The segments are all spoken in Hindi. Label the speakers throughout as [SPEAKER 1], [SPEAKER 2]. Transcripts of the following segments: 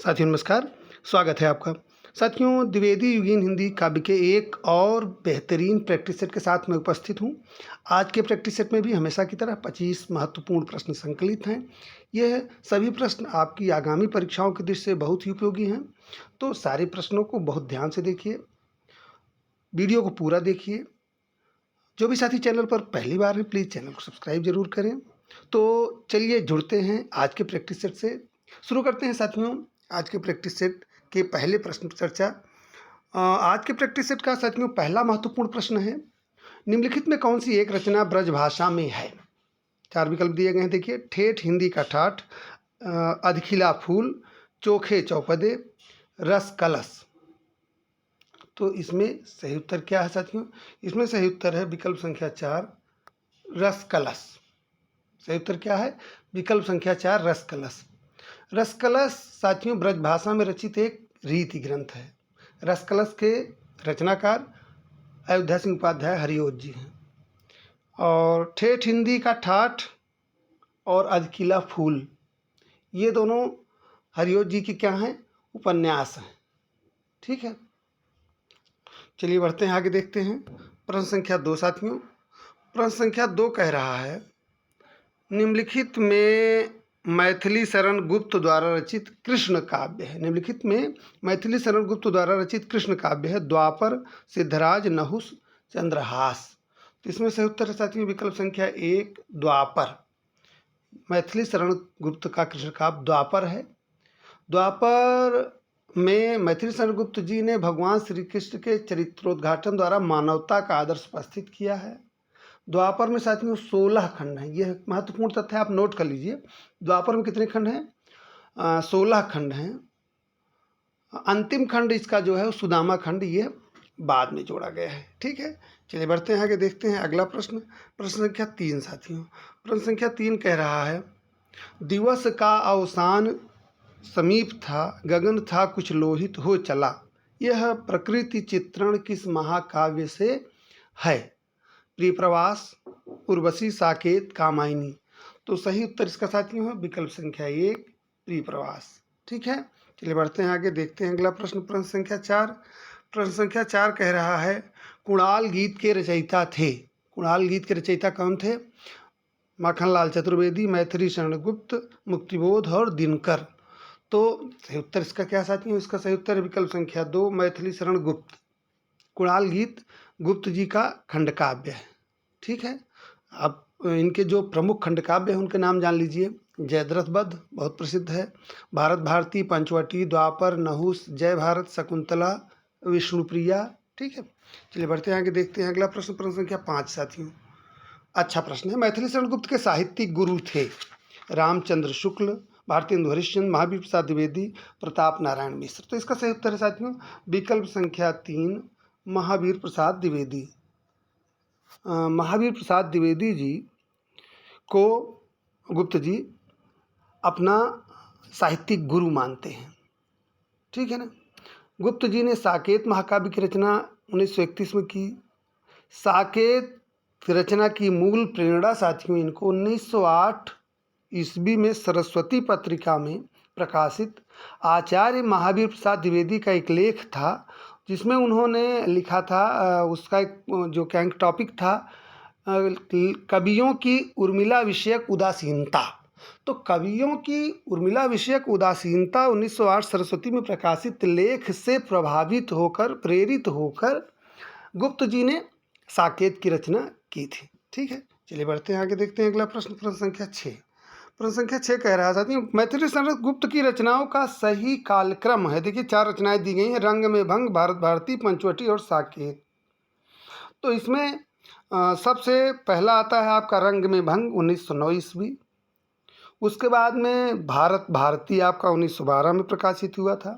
[SPEAKER 1] साथियों नमस्कार, स्वागत है आपका। साथियों द्विवेदी युगीन हिंदी काव्य के एक और बेहतरीन प्रैक्टिस सेट के साथ मैं उपस्थित हूँ। आज के प्रैक्टिस सेट में भी हमेशा की तरह 25 महत्वपूर्ण प्रश्न संकलित हैं। यह सभी प्रश्न आपकी आगामी परीक्षाओं की दृष्टि से बहुत ही उपयोगी हैं। तो सारे प्रश्नों को बहुत ध्यान से देखिए, वीडियो को पूरा देखिए। जो भी साथी चैनल पर पहली बार है प्लीज़ चैनल को सब्सक्राइब जरूर करें। तो चलिए जुड़ते हैं आज के प्रैक्टिस सेट से। शुरू करते हैं साथियों आज के प्रैक्टिस सेट के पहले प्रश्न पर चर्चा। आज के प्रैक्टिस सेट का साथियों पहला महत्वपूर्ण प्रश्न है, निम्नलिखित में कौन सी एक रचना ब्रज भाषा में है। 4 विकल्प दिए गए हैं, देखिए। ठेठ हिंदी का ठाठ, अधखिला फूल, चोखे चौपदे, रस कलश। तो इसमें सही उत्तर क्या है साथियों? इसमें सही उत्तर है विकल्प संख्या 4, रस कलश। सही उत्तर क्या है? विकल्प संख्या 4, रस कलश। रस कलश साथियों ब्रज भाषा में रचित एक रीति ग्रंथ है। रस कलश के रचनाकार अयोध्या सिंह उपाध्याय हरिओत जी हैं। और ठेठ हिंदी का ठाठ और अधकिला फूल, ये दोनों हरिओत जी की क्या हैं? उपन्यास हैं। ठीक है, चलिए बढ़ते हैं आगे, देखते हैं प्रश्न संख्या 2 साथियों। प्रश्न संख्या 2 कह रहा है, निम्नलिखित में मैथिली शरण गुप्त द्वारा रचित कृष्ण काव्य है। निम्नलिखित में मैथिली शरण गुप्त द्वारा रचित कृष्ण काव्य है। द्वापर, सिद्धराज, नहुस, चंद्रहास। तो इसमें सही उत्तर है साथियों विकल्प संख्या 1, द्वापर। मैथिली शरण गुप्त का कृष्ण काव्य द्वापर है। द्वापर में मैथिली शरण गुप्त जी ने भगवान श्री कृष्ण के चरित्रोद्घाटन द्वारा मानवता का आदर्श उपस्थित किया है। द्वापर में साथियों 16 खंड हैं। यह महत्वपूर्ण तथ्य आप नोट कर लीजिए। द्वापर में कितने खंड हैं? 16 खंड हैं। अंतिम खंड इसका जो है सुदामा खंड, ये बाद में जोड़ा गया है। ठीक है, चलिए बढ़ते हैं आगे, देखते हैं अगला प्रश्न। प्रश्न संख्या 3 साथियों। प्रश्न संख्या 3 कह रहा है, दिवस का अवसान समीप था, गगन था कुछ लोहित हो चला, यह प्रकृति चित्रण किस महाकाव्य से है। प्रियप्रवास, उर्वशी, साकेत, कामायनी। तो सही उत्तर इसका साथियों है विकल्प संख्या 1, प्रियप्रवास। ठीक है, चलिए बढ़ते हैं आगे, देखते हैं अगला प्रश्न। प्रश्न संख्या 4। प्रश्न संख्या 4 कह रहा है, कुणाल गीत के रचयिता थे। कुणाल गीत के रचयिता कौन थे? माखनलाल चतुर्वेदी, मैथिली शरण गुप्त, मुक्तिबोध और दिनकर। तो सही उत्तर इसका क्या साथियों? इसका सही उत्तर है विकल्प संख्या 2, मैथिली शरण गुप्त। कुणाल गीत गुप्त जी का खंड काव्य है। ठीक है, अब इनके जो प्रमुख खंड काव्य हैं उनके नाम जान लीजिए। जयद्रथ वध बहुत प्रसिद्ध है, भारत भारती, पंचवटी, द्वापर, नहुस, जय भारत, शकुंतला, विष्णुप्रिया। ठीक है, चलिए बढ़ते हैं आगे, देखते हैं अगला प्रश्न। प्रश्न संख्या 5 साथियों। अच्छा प्रश्न है, मैथिली शरण गुप्त के साहित्यिक गुरु थे रामचंद्र शुक्ल, भारतेंदु हरिश्चंद्र, महावीर प्रसाद द्विवेदी, प्रताप नारायण मिश्र। तो इसका सही उत्तर है साथियों विकल्प संख्या 3, महावीर प्रसाद द्विवेदी। महावीर प्रसाद द्विवेदी जी को गुप्त जी अपना साहित्यिक गुरु मानते हैं। ठीक है ना। गुप्त जी ने साकेत महाकाव्य की रचना 1931 में की। साकेत रचना की मूल प्रेरणा साथियों इनको 1908 ईस्वी में सरस्वती पत्रिका में प्रकाशित आचार्य महावीर प्रसाद द्विवेदी का एक लेख था, जिसमें उन्होंने लिखा था, उसका एक जो क्या टॉपिक था, कवियों की उर्मिला विषयक उदासीनता। तो कवियों की उर्मिला विषयक उदासीनता 1908 सरस्वती में प्रकाशित लेख से प्रभावित होकर, प्रेरित होकर गुप्त जी ने साकेत की रचना की थी। ठीक है, चलिए बढ़ते हैं आगे, देखते हैं अगला प्रश्न। प्रश्न संख्या 6। प्रश्न संख्या 6 कह रहा है साथियों, मैथिली शरण गुप्त की रचनाओं का सही कालक्रम है। देखिए 4 रचनाएं दी गई हैं, रंग में भंग, भारत भारती, पंचवटी और साकेत। तो इसमें सबसे पहला आता है आपका रंग में भंग 1909 ईस्वी। उसके बाद में भारत भारती आपका 1912 में प्रकाशित हुआ था।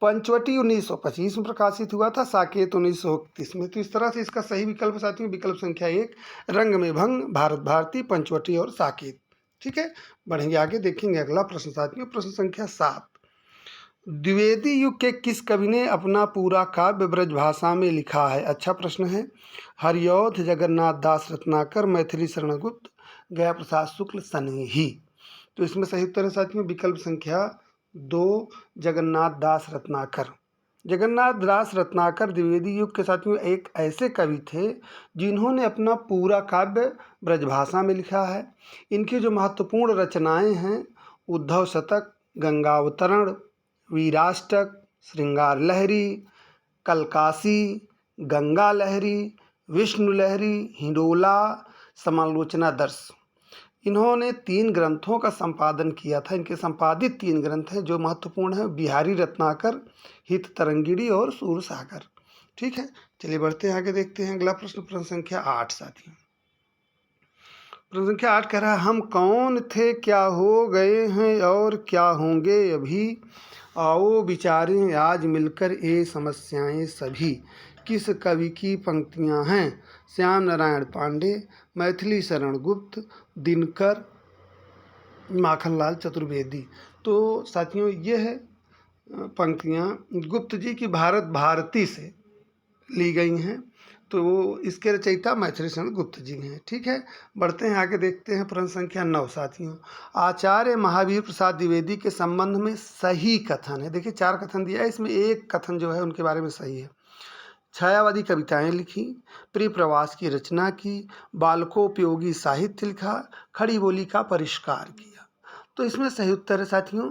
[SPEAKER 1] पंचवटी 1925 में प्रकाशित हुआ था। साकेत 1931 में। तो इस तरह से इसका सही विकल्प साथियों विकल्प संख्या 1, रंग में भंग, भारत भारती, पंचवटी और साकेत। ठीक है, बढ़ेंगे आगे, देखेंगे अगला प्रश्न साथियों। प्रश्न संख्या 7। द्विवेदी युग के किस कवि ने अपना पूरा काव्य ब्रज भाषा में लिखा है? अच्छा प्रश्न है। हरिऔध, जगन्नाथ दास रत्नाकर, मैथिली शरण गुप्त, गया प्रसाद शुक्ल, सनेही। तो इसमें सही उत्तर है साथियों विकल्प संख्या 2 जगन्नाथ दास रत्नाकर। जगन्नाथ दास रत्नाकर द्विवेदी युग के साथियों एक ऐसे कवि थे जिन्होंने अपना पूरा काव्य ब्रजभाषा में लिखा है। इनकी जो महत्वपूर्ण रचनाएं हैं, उद्धव शतक, गंगावतरण, वीराष्टक, श्रृंगार लहरी, कलकासी, गंगा लहरी, विष्णु लहरी, हिंडोला, समालोचना दर्श। इन्होंने 3 ग्रंथों का संपादन किया था। इनके संपादित 3 ग्रंथ हैं जो महत्वपूर्ण हैं, बिहारी रत्नाकर, हित तरंगिणी और सूरसागर। ठीक है, चलिए बढ़ते हैं आगे, देखते हैं अगला प्रश्न, प्रश्न संख्या 8 साथियों। प्रश्न संख्या 8 कह रहा है, हम कौन थे, क्या हो गए हैं और क्या होंगे अभी, आओ विचारें आज मिलकर ये समस्याएं सभी। किस कवि की पंक्तियां हैं? श्याम नारायण पांडे, मैथिली शरण गुप्त, दिनकर, माखनलाल चतुर्वेदी। तो साथियों यह पंक्तियां गुप्त जी की भारत भारती से ली गई हैं। तो इसके रचयिता मैथिली शरण गुप्त जी हैं। ठीक है, बढ़ते हैं आगे, देखते हैं प्रश्न संख्या 9 साथियों। आचार्य महावीर प्रसाद द्विवेदी के संबंध में सही कथन है। देखिए 4 कथन दिया है, इसमें एक कथन जो है उनके बारे में सही है। छायावादी कविताएं लिखी, प्रिय प्रवास की रचना की, बालकोपयोगी साहित्य लिखा, खड़ी बोली का परिष्कार किया। तो इसमें सही उत्तर है साथियों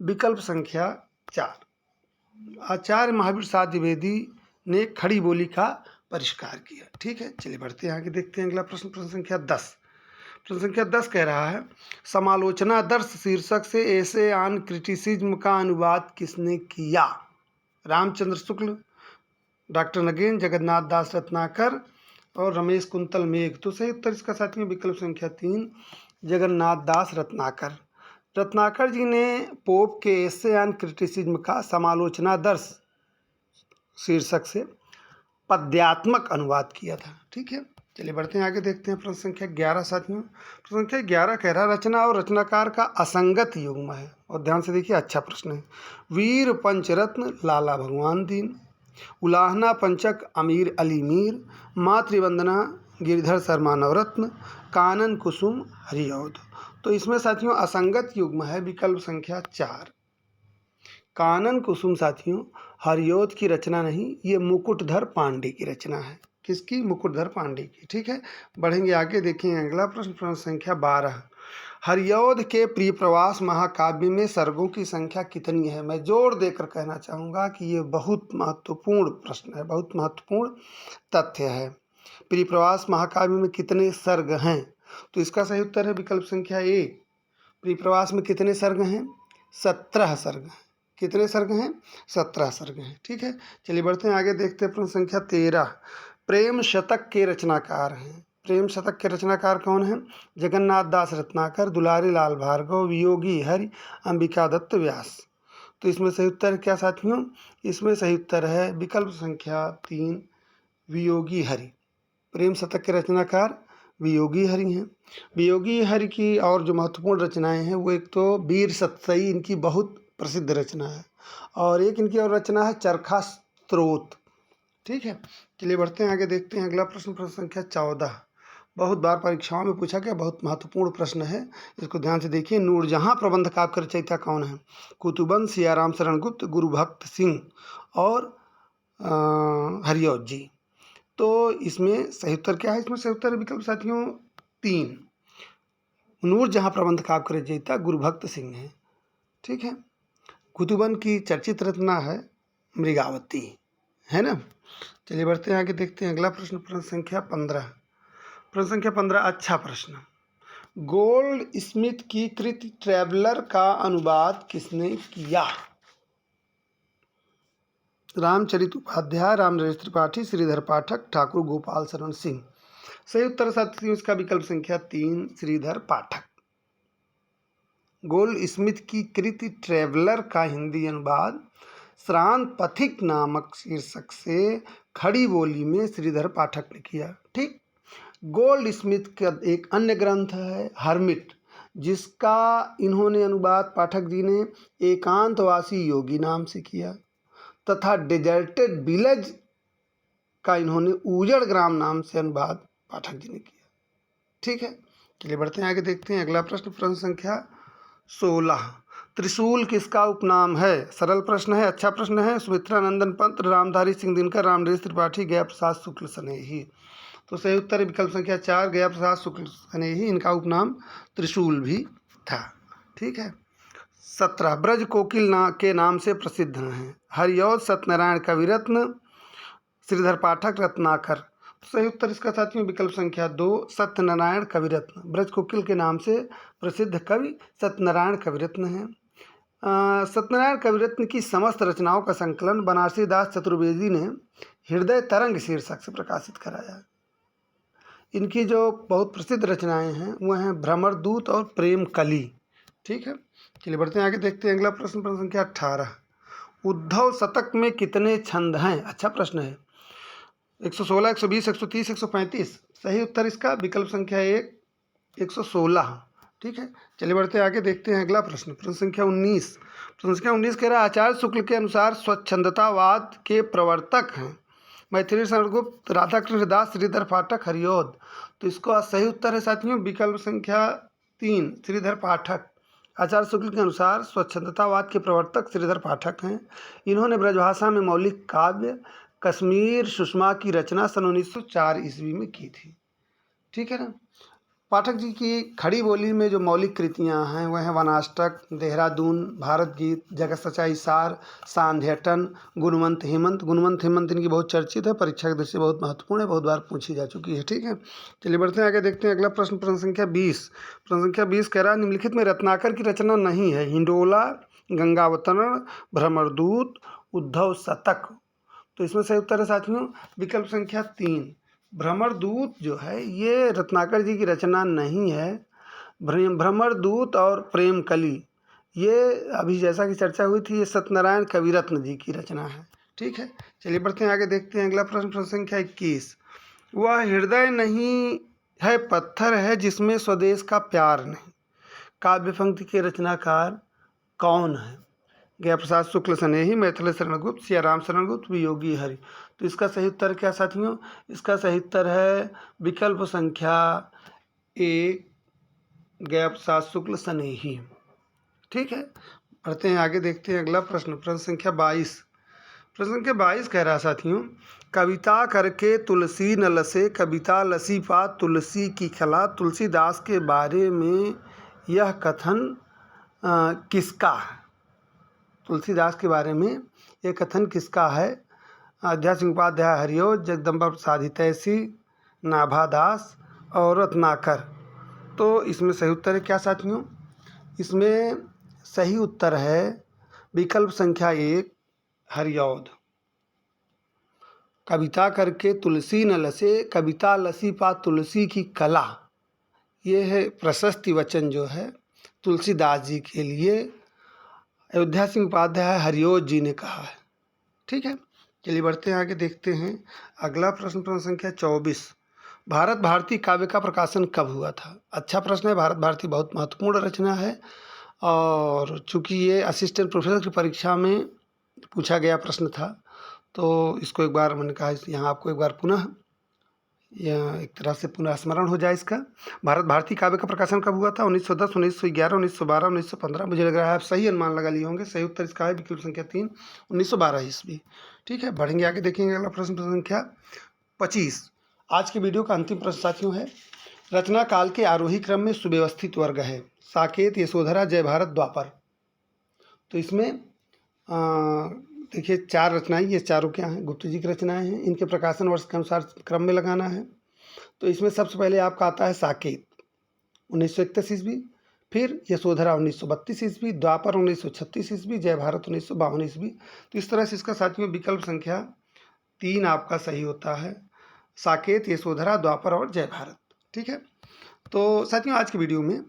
[SPEAKER 1] विकल्प संख्या 4। आचार्य महावीर प्रसाद द्विवेदी ने खड़ी बोली का परिष्कार किया। ठीक है, चलिए बढ़ते हैं आगे, देखते हैं अगला प्रश्न, प्रश्न संख्या 10। प्रश्न संख्या 10 कह रहा है, समालोचना दर्श शीर्षक से ऐसे ऑन क्रिटिसिज्म का अनुवाद किसने किया? रामचंद्र शुक्ल, डॉक्टर नगेन, जगन्नाथ दास रत्नाकर और रमेश कुंतल मेघ। तो सही उत्तर इसका साथियों विकल्प संख्या 3 जगन्नाथ दास रत्नाकर। रत्नाकर जी ने पोप के एसे ऑन क्रिटिसिज्म का समालोचना दर्श शीर्षक से पद्यात्मक अनुवाद किया था। ठीक है, चलिए बढ़ते हैं आगे, देखते हैं प्रश्न संख्या 11 साथियों। प्रश्न संख्या 11 कह रहा है, रचना और रचनाकार का असंगत युग्म है। और ध्यान से देखिए, अच्छा प्रश्न है। वीर पंचरत्न लाला भगवान दीन, उलाहना पंचक अमीर अली मीर, मातृवंदना गिरधर शर्मा नवरत्न, कानन कुसुम हरिऔध। तो इसमें साथियों असंगत युग्म है विकल्प संख्या 4। कानन कुसुम साथियों हरिऔध की रचना नहीं, ये मुकुटधर पांडे की रचना है। किसकी? मुकुटधर पांडे की। ठीक है, बढ़ेंगे आगे, देखेंगे अगला प्रश्न, प्रश्न संख्या 12। हरिऔध के प्रिय प्रवास महाकाव्य में सर्गों की संख्या कितनी है? मैं जोर देकर कहना चाहूँगा कि ये बहुत महत्वपूर्ण प्रश्न है, बहुत महत्वपूर्ण तथ्य है। प्रिय प्रवास महाकाव्य में कितने सर्ग हैं? तो इसका सही उत्तर है विकल्प संख्या 1। प्रिय प्रवास में कितने सर्ग हैं? 17 सर्ग हैं। कितने सर्ग हैं? 17 सर्ग हैं। ठीक है, चलिए बढ़ते हैं आगे, देखते हैं प्रश्न संख्या 13। प्रेम शतक के रचनाकार हैं। प्रेम शतक के रचनाकार कौन हैं? जगन्नाथ दास रत्नाकर, दुलारी लाल भार्गव, वियोगी हरि, अंबिका दत्त व्यास। तो इसमें सही उत्तर क्या साथियों? इसमें सही उत्तर है विकल्प संख्या 3 वियोगी हरि। प्रेम शतक के रचनाकार वियोगी हरि हैं। वियोगी हरि की और जो महत्वपूर्ण रचनाएं हैं वो एक तो वीर सतसई, इनकी बहुत प्रसिद्ध रचना है, और एक इनकी और रचना है चरखा स्त्रोत। ठीक है, चलिए बढ़ते हैं आगे, देखते हैं अगला प्रश्न, प्रश्न संख्या 14। बहुत बार परीक्षाओं में पूछा गया, बहुत महत्वपूर्ण प्रश्न है, इसको ध्यान से देखिए। नूरजहां प्रबंध काव्य के रचयिता कौन है? कुतुबन, सियाराम शरण गुप्त, गुरुभक्त सिंह और हरिऔध जी। तो इसमें सही उत्तर क्या है? इसमें सही उत्तर विकल्प साथियों 3 नूरजहां प्रबंध काव्य के रचयिता गुरुभक्त सिंह हैं। ठीक है, कुतुबन की चर्चित रचना है मृगावती, है ना। चलिए बढ़ते हैं आगे, देखते हैं अगला प्रश्न, प्रश्न संख्या 15। प्रश्न संख्या 15 अच्छा प्रश्न। गोल्ड स्मिथ की कृति ट्रैवलर का अनुवाद किसने किया? रामचरित उपाध्याय, रामनरेश त्रिपाठी, श्रीधर पाठक, ठाकुर गोपाल शरण सिंह। सही उत्तर साथियों इसका विकल्प संख्या 3 श्रीधर पाठक। गोल्ड स्मिथ की कृति ट्रैवलर का हिंदी अनुवाद श्रांत पथिक नामक शीर्षक से खड़ी बोली में श्रीधर पाठक ने किया। ठीक, गोल्ड स्मिथ का एक अन्य ग्रंथ है हर्मिट, जिसका इन्होंने अनुवाद पाठक जी ने एकांतवासी योगी नाम से किया, तथा डेजर्टेड विलेज का इन्होंने उजड़ ग्राम नाम से अनुवाद पाठक जी ने किया। ठीक है, चलिए बढ़ते हैं आगे, देखते हैं अगला प्रश्न, प्रश्न संख्या 16। त्रिशूल किसका उपनाम है? सरल प्रश्न है, अच्छा प्रश्न है। सुमित्रा नंदन पंत, रामधारी सिंह दिनकर, रामनरेश त्रिपाठी, गया प्रसाद शुक्ल स्नेही। तो सही उत्तर है विकल्प संख्या 4, गया प्रसाद शुक्ल स्नेही। इनका उपनाम त्रिशूल भी था। ठीक है। 17 ब्रज कोकिल के नाम से प्रसिद्ध हैं। हरिऔध, सत्यनारायण कविरत्न, श्रीधर पाठक, रत्नाकर। सही उत्तर इसका साथियों विकल्प संख्या 2, सत्यनारायण कविरत्न। ब्रज कोकिल के नाम से प्रसिद्ध कवि सत्यनारायण कविरत्न हैं। सत्यनारायण कविरत्न की समस्त रचनाओं का संकलन बनारसी दास चतुर्वेदी ने हृदय तरंग शीर्षक से प्रकाशित कराया। इनकी जो बहुत प्रसिद्ध रचनाएं हैं वह हैं भ्रमर दूत और प्रेम कली। ठीक है, चलिए बढ़ते हैं आगे, देखते हैं अगला प्रश्न, प्रश्न संख्या 18। उद्धव शतक में कितने छंद हैं? अच्छा प्रश्न है। 116, 120, 130, 135। सही उत्तर इसका विकल्प संख्या 1, 116। ठीक है, चलिए बढ़ते हैं आगे, देखते हैं अगला प्रश्न, प्रश्न संख्या 19। प्रश्न संख्या 19 कह रहा है आचार्य शुक्ल के अनुसार स्वच्छंदतावाद के प्रवर्तक हैं मैथिली शरण गुप्त, राधाकृष्ण दास, श्रीधर पाठक, हरिऔध। तो इसको सही उत्तर है साथियों विकल्प संख्या 3, श्रीधर पाठक। आचार्य शुक्ल के अनुसार स्वच्छंदतावाद के प्रवर्तक श्रीधर पाठक हैं। इन्होंने ब्रजभाषा में मौलिक काव्य कश्मीर सुषमा की रचना सन 1904 ईस्वी में की थी। ठीक है ना। पाठक जी की खड़ी बोली में जो मौलिक कृतियां हैं वह हैं वनाष्टक, देहरादून, भारत गीत, जगत सच्चाई सार, सांध्यटन, गुणवंत हेमंत। गुणवंत हेमंत इनकी बहुत चर्चित है, परीक्षा की दृष्टि से बहुत महत्वपूर्ण है, बहुत बार पूछी जा चुकी है। ठीक है, चलिए बढ़ते हैं आगे, देखते हैं अगला प्रश्न, प्रश्न संख्या 20। प्रश्न संख्या 20 कह रहा है निम्नलिखित में रत्नाकर की रचना नहीं है। हिंडोला, गंगावतरण, भ्रमरदूत, उद्धव शतक। तो इसमें सही उत्तर है साथियों विकल्प संख्या 3, भ्रमरदूत जो है ये रत्नाकर जी की रचना नहीं है। भ्रमरदूत और प्रेम कली ये अभी जैसा कि चर्चा हुई थी ये सत्यनारायण कविरत्न जी की रचना है। ठीक है, चलिए बढ़ते हैं आगे, देखते हैं अगला प्रश्न, प्रश्न संख्या 21। वह हृदय नहीं है पत्थर है जिसमें स्वदेश का प्यार नहीं। काव्य पंक्ति के रचनाकार कौन है? गया प्रसाद शुक्ल स्नेही, मैथिली शरण गुप्त, सियाराम शरण गुप्त, वियोगी हरि। तो इसका सही उत्तर क्या साथियों? इसका सही उत्तर है विकल्प संख्या 1, गया प्रसाद शुक्ल स्नेही। ठीक है, बढ़ते हैं आगे, देखते हैं अगला प्रश्न, प्रश्न संख्या 22। प्रश्न संख्या 22 कह रहा है साथियों कविता करके तुलसी न लसे, कविता लसी पात तुलसी की खला। तुलसीदास के बारे में यह कथन किसका है? तुलसीदास के बारे में यह कथन किसका है? अयोध्या सिंह उपाध्याय, हरिऔध, जगदम्बा प्रसाद हितैषी, नाभादास और रत्नाकर। तो इसमें सही उत्तर है क्या साथियों? इसमें सही उत्तर है विकल्प संख्या 1, हरिऔध। कविता करके तुलसी न लसे, कविता लसी पा तुलसी की कला। ये है प्रशस्ति वचन जो है तुलसीदास जी के लिए अयोध्या सिंह उपाध्याय हरिऔध जी ने कहा है। ठीक है, चलिए बढ़ते हैं आगे, देखते हैं अगला प्रश्न, प्रश्न संख्या 24। भारत भारती काव्य का प्रकाशन कब हुआ था? अच्छा प्रश्न है। भारत भारती बहुत महत्वपूर्ण रचना है और चूंकि ये असिस्टेंट प्रोफेसर की परीक्षा में पूछा गया प्रश्न था तो इसको एक बार मैंने कहा यहाँ आपको एक बार पुनः यह एक तरह से पुनः स्मरण हो जाए इसका। भारत भारती काव्य का प्रकाशन कब हुआ था? 1910, 1911, 1912, 1915। मुझे लग रहा है आप सही अनुमान लगा लिए होंगे। सही उत्तर इसका है विकल्प संख्या 3, 1912 ईस्वी। ठीक है, बढ़ेंगे आगे, देखेंगे अगला प्रश्न, प्रश्न संख्या 25। आज की वीडियो का अंतिम प्रश्न साथियों है रचना काल के आरोही क्रम में सुव्यवस्थित वर्ग है। साकेत, यशोधरा, जय भारत, द्वापर। तो इसमें देखिए 4 रचनाएं, ये चारों क्या हैं? गुप्त जी की रचनाएं हैं। इनके प्रकाशन वर्ष के अनुसार क्रम में लगाना है। तो इसमें सबसे पहले आपका आता है साकेत 1931 ईस्वी, फिर यशोधरा 1932 ईस्वी, द्वापर 1936 ईस्वी, जय भारत 1952 ईस्वी। तो इस तरह से इसका साथियों विकल्प संख्या 3 आपका सही होता है, साकेत, यशोधरा, द्वापर और जय भारत। ठीक है, तो साथियों आज की वीडियो में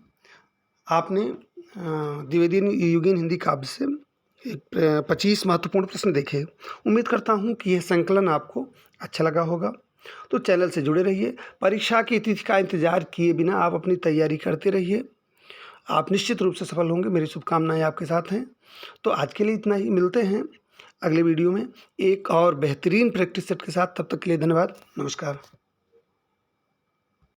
[SPEAKER 1] आपने द्विवेदी युगीन हिंदी काव्य से 25 महत्वपूर्ण प्रश्न देखे। उम्मीद करता हूँ कि यह संकलन आपको अच्छा लगा होगा। तो चैनल से जुड़े रहिए। परीक्षा की तिथि का इंतज़ार किए बिना आप अपनी तैयारी करते रहिए, आप निश्चित रूप से सफल होंगे। मेरी शुभकामनाएं आपके साथ हैं। तो आज के लिए इतना ही, मिलते हैं अगले वीडियो में एक और बेहतरीन प्रैक्टिस सेट के साथ। तब तक के लिए धन्यवाद, नमस्कार।